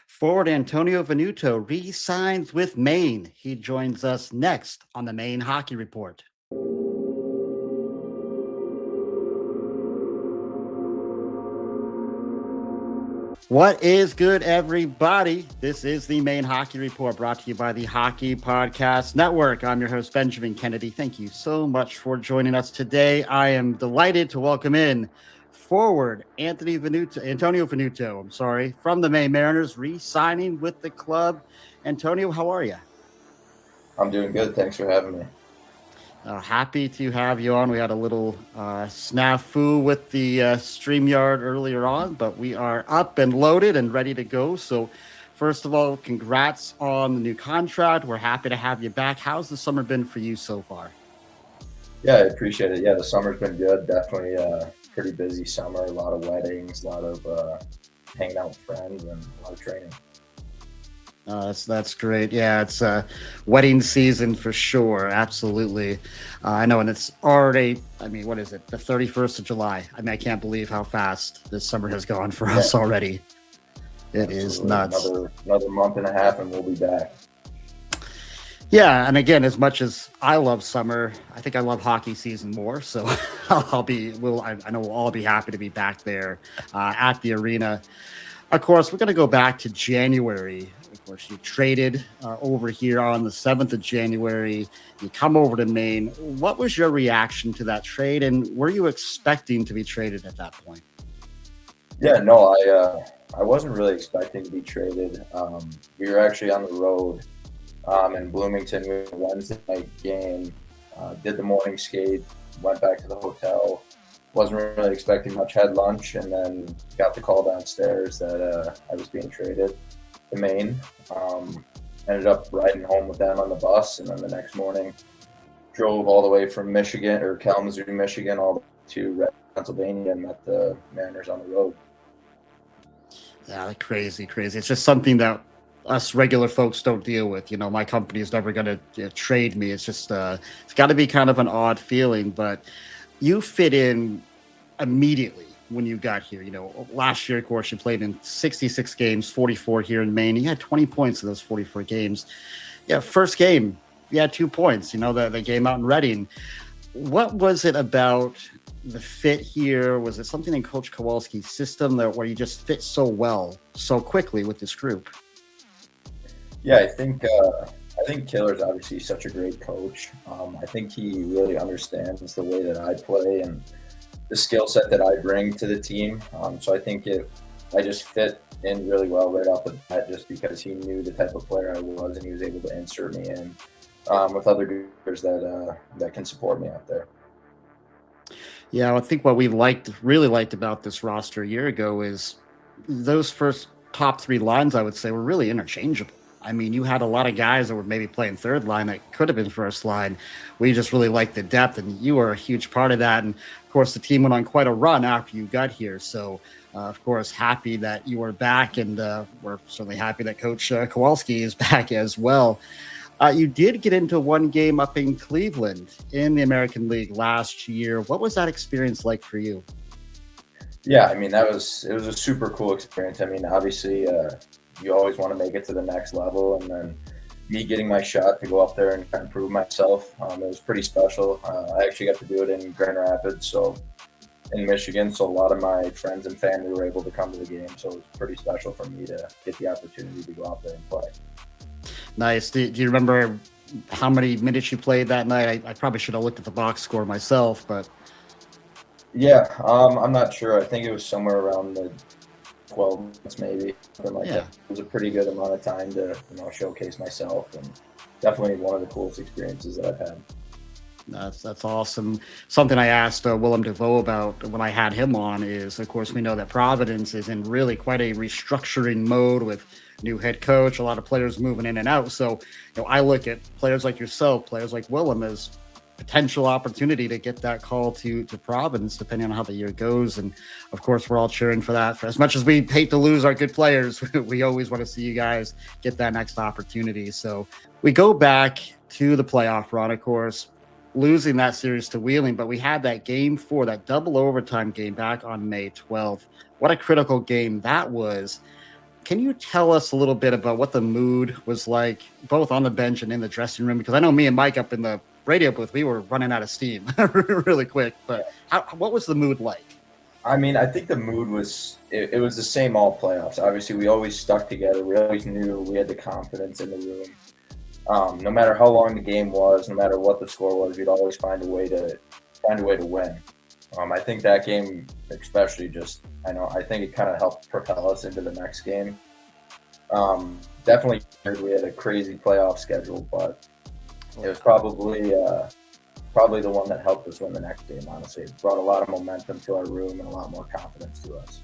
Forward Antonio Venuto re-signs with Maine. He joins us next on the Maine Hockey Report. What is good, everybody? This is the Maine Hockey Report, brought to you by the Hockey Podcast Network. I'm your host, Benjamin Kennedy. Thank you so much for joining us today. I am delighted to welcome in forward Antonio Venuto, from the Maine Mariners, re-signing with the club. Antonio, how are you? I'm doing good. Thanks for having me. Happy to have you on. We had a little snafu with the StreamYard earlier on, but we are up and loaded and ready to go. So, first of all, congrats on the new contract. We're happy to have you back. How's the summer been for you so far? Yeah, I appreciate it. Yeah, the summer's been good. Definitely a pretty busy summer. A lot of weddings, a lot of hanging out with friends, and a lot of training. That's great. Yeah, it's wedding season for sure. Absolutely. I know, and it's already, what is it? The 31st of July. I can't believe how fast this summer has gone for us already. It is nuts. Another month and a half and we'll be back. Yeah, and again, as much as I love summer, I think I love hockey season more. So I know we'll all be happy to be back there at the arena. Of course, we're going to go back to January. Of course, you traded over here on the 7th of January. You come over to Maine. What was your reaction to that trade, and were you expecting to be traded at that point? Yeah, no, I wasn't really expecting to be traded. We were actually on the road in Bloomington. We had a Wednesday night game, did the morning skate, went back to the hotel. Wasn't really expecting much, had lunch, and then got the call downstairs that I was being traded to Maine. Ended up riding home with them on the bus, and then the next morning drove all the way from Kalamazoo, Michigan, all to Pennsylvania, and met the Mariners on the road. Yeah, crazy. It's just something that us regular folks don't deal with. My company is never going to trade me. It's just it's got to be kind of an odd feeling, but you fit in immediately when you got here. Last year, of course, you played in 66 games, 44 here in Maine. You had 20 points in those 44 games. Yeah, first game, you had 2 points, the game out in Reading. What was it about the fit here? Was it something in Coach Kowalski's system where you just fit so well, so quickly with this group? Yeah, I think Killer's obviously such a great coach. I think he really understands the way that I play and the skill set that I bring to the team. So I think I just fit in really well right off the bat, just because he knew the type of player I was, and he was able to insert me in with other dudes that can support me out there. Yeah, I think what we really liked about this roster a year ago is those first top 3 lines, I would say, were really interchangeable. You had a lot of guys that were maybe playing third line that could have been first line. We just really liked the depth, and you were a huge part of that. And of course, the team went on quite a run after you got here. So, of course, happy that you were back, and we're certainly happy that Coach Kowalski is back as well. You did get into one game up in Cleveland in the American League last year. What was that experience like for you? Yeah, it was a super cool experience. Obviously, you always want to make it to the next level, and then me getting my shot to go up there and kind of prove myself, it was pretty special. I actually got to do it in Grand Rapids, so in Michigan, so a lot of my friends and family were able to come to the game, so it was pretty special for me to get the opportunity to go out there and play. Nice. Do you remember how many minutes you played that night? I probably should have looked at the box score myself, but yeah, I'm not sure. I think it was somewhere around the 12 months, maybe, something like that. It was a pretty good amount of time to showcase myself, and definitely one of the coolest experiences that I've had. That's awesome. Something I asked Willem DeVoe about when I had him on is, of course, we know that Providence is in really quite a restructuring mode with new head coach, a lot of players moving in and out. So I look at players like yourself, players like Willem, as potential opportunity to get that call to Providence, depending on how the year goes. And of course, we're all cheering for that. For as much as we hate to lose our good players, we always want to see you guys get that next opportunity. So we go back to the playoff run, of course, losing that series to Wheeling, but we had that game 4, that double overtime game back on May 12th. What a critical game that was. Can you tell us a little bit about what the mood was like, both on the bench and in the dressing room? Because I know me and Mike up in the radio booth, we were running out of steam really quick. But what was the mood like? I mean, I think the mood was it was the same all playoffs. Obviously, we always stuck together. We always knew we had the confidence in the room. No matter how long the game was, no matter what the score was, we'd always find a way to win. I think that game, especially, I think it kind of helped propel us into the next game. Definitely, we had a crazy playoff schedule, but it was probably the one that helped us win the next game, honestly. It brought a lot of momentum to our room and a lot more confidence to us.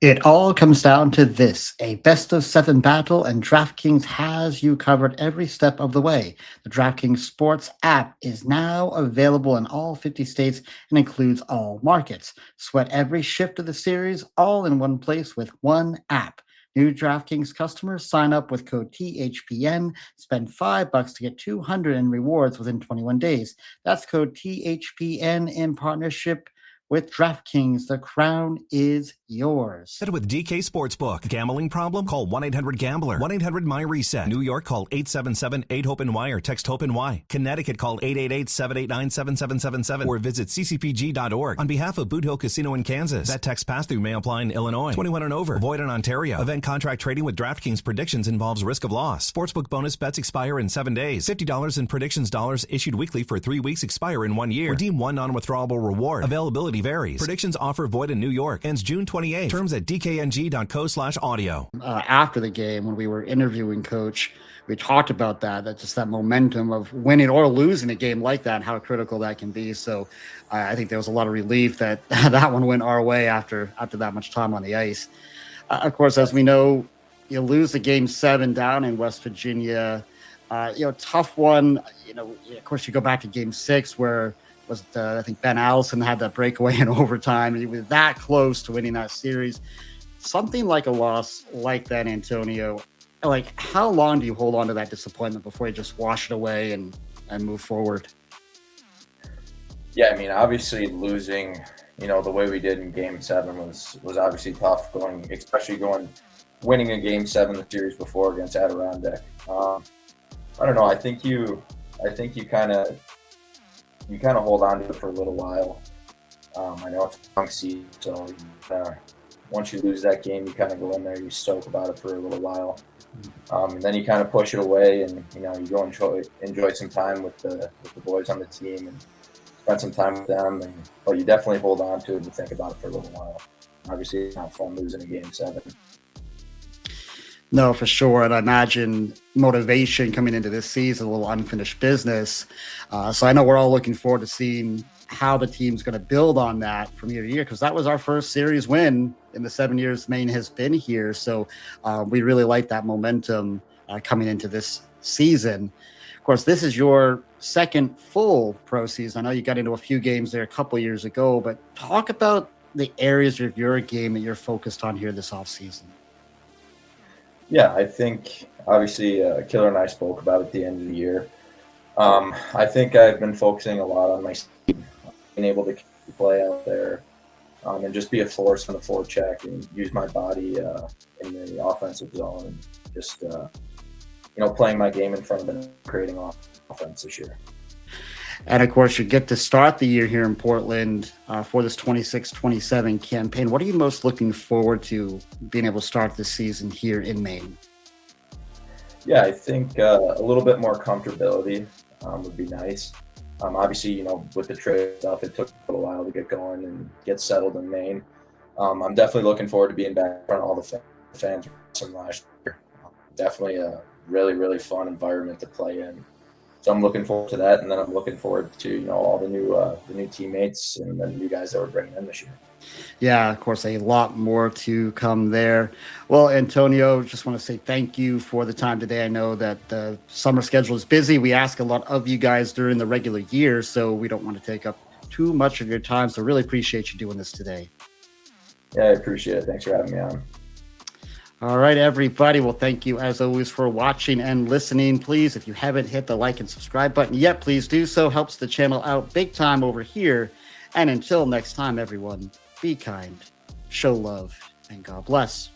It all comes down to this: a best-of-7 battle, and DraftKings has you covered every step of the way. The DraftKings Sports app is now available in all 50 states and includes all markets. Sweat every shift of the series all in one place with one app. New DraftKings customers sign up with code THPN, spend $5 to get $200 in rewards within 21 days. That's code THPN in partnership with DraftKings. The crown is yours. With DK Sportsbook. Gambling problem? Call 1-800-GAMBLER. 1-800-MY-RESET. New York, call 877-8-HOPE-NY or text HOPE-NY. Connecticut, call 888-789-7777 or visit ccpg.org. On behalf of Boot Hill Casino in Kansas, that text pass-through may apply in Illinois. 21 and over. Void in Ontario. Event contract trading with DraftKings predictions involves risk of loss. Sportsbook bonus bets expire in 7 days. $50 in predictions dollars issued weekly for 3 weeks expire in 1 year. Redeem one non-withdrawable reward. Availability varies. Predictions offer void in New York. Ends June 28th. Terms at dkng.co/audio. After the game, when we were interviewing Coach, we talked about that momentum of winning or losing a game like that and how critical that can be. So I think there was a lot of relief that that one went our way after that much time on the ice. Of course, as we know, you lose the Game 7 down in West Virginia. Tough one. Of course, you go back to Game 6 where I think Ben Allison had that breakaway in overtime. He was that close to winning that series. Something like a loss like that, Antonio, like how long do you hold on to that disappointment before you just wash it away and move forward? Yeah, I mean, obviously losing, the way we did in Game 7 was obviously tough, winning a Game 7 the series before against Adirondack. I don't know. I think you kind of hold on to it for a little while. I know it's a long season, so once you lose that game, you kind of go in there, you soak about it for a little while. And then you kind of push it away and, you go enjoy some time with the boys on the team and spend some time with them. But you definitely hold on to it and think about it for a little while. Obviously, it's not fun losing a Game 7. No, for sure. And I imagine motivation coming into this season, a little unfinished business. So I know we're all looking forward to seeing how the team's going to build on that from year to year, because that was our first series win in the 7 years Maine has been here. So we really like that momentum coming into this season. Of course, this is your second full pro season. I know you got into a few games there a couple years ago, but talk about the areas of your game that you're focused on here this offseason. Yeah, I think obviously Killer and I spoke about it at the end of the year. I think I've been focusing a lot on my speed, being able to play out there and just be a force on the forecheck and use my body in the offensive zone and just, playing my game in front of them, creating offense this year. And of course, you get to start the year here in Portland for this 26-27 campaign. What are you most looking forward to being able to start this season here in Maine? Yeah, I think a little bit more comfortability would be nice. Obviously, with the trade stuff, it took a little while to get going and get settled in Maine. I'm definitely looking forward to being back in front of all the fans from last year. Definitely a really, really fun environment to play in. So I'm looking forward to that, and then I'm looking forward to all the new teammates and the new guys that we're bringing in this year. Yeah, of course, a lot more to come there. Well, Antonio, just want to say thank you for the time today. I know that the summer schedule is busy. We ask a lot of you guys during the regular year, so we don't want to take up too much of your time. So really appreciate you doing this today. Yeah, I appreciate it. Thanks for having me on. All right, everybody. Well, thank you as always for watching and listening. Please, if you haven't hit the like and subscribe button yet, please do so. Helps the channel out big time over here. And until next time, everyone, be kind, show love, and God bless.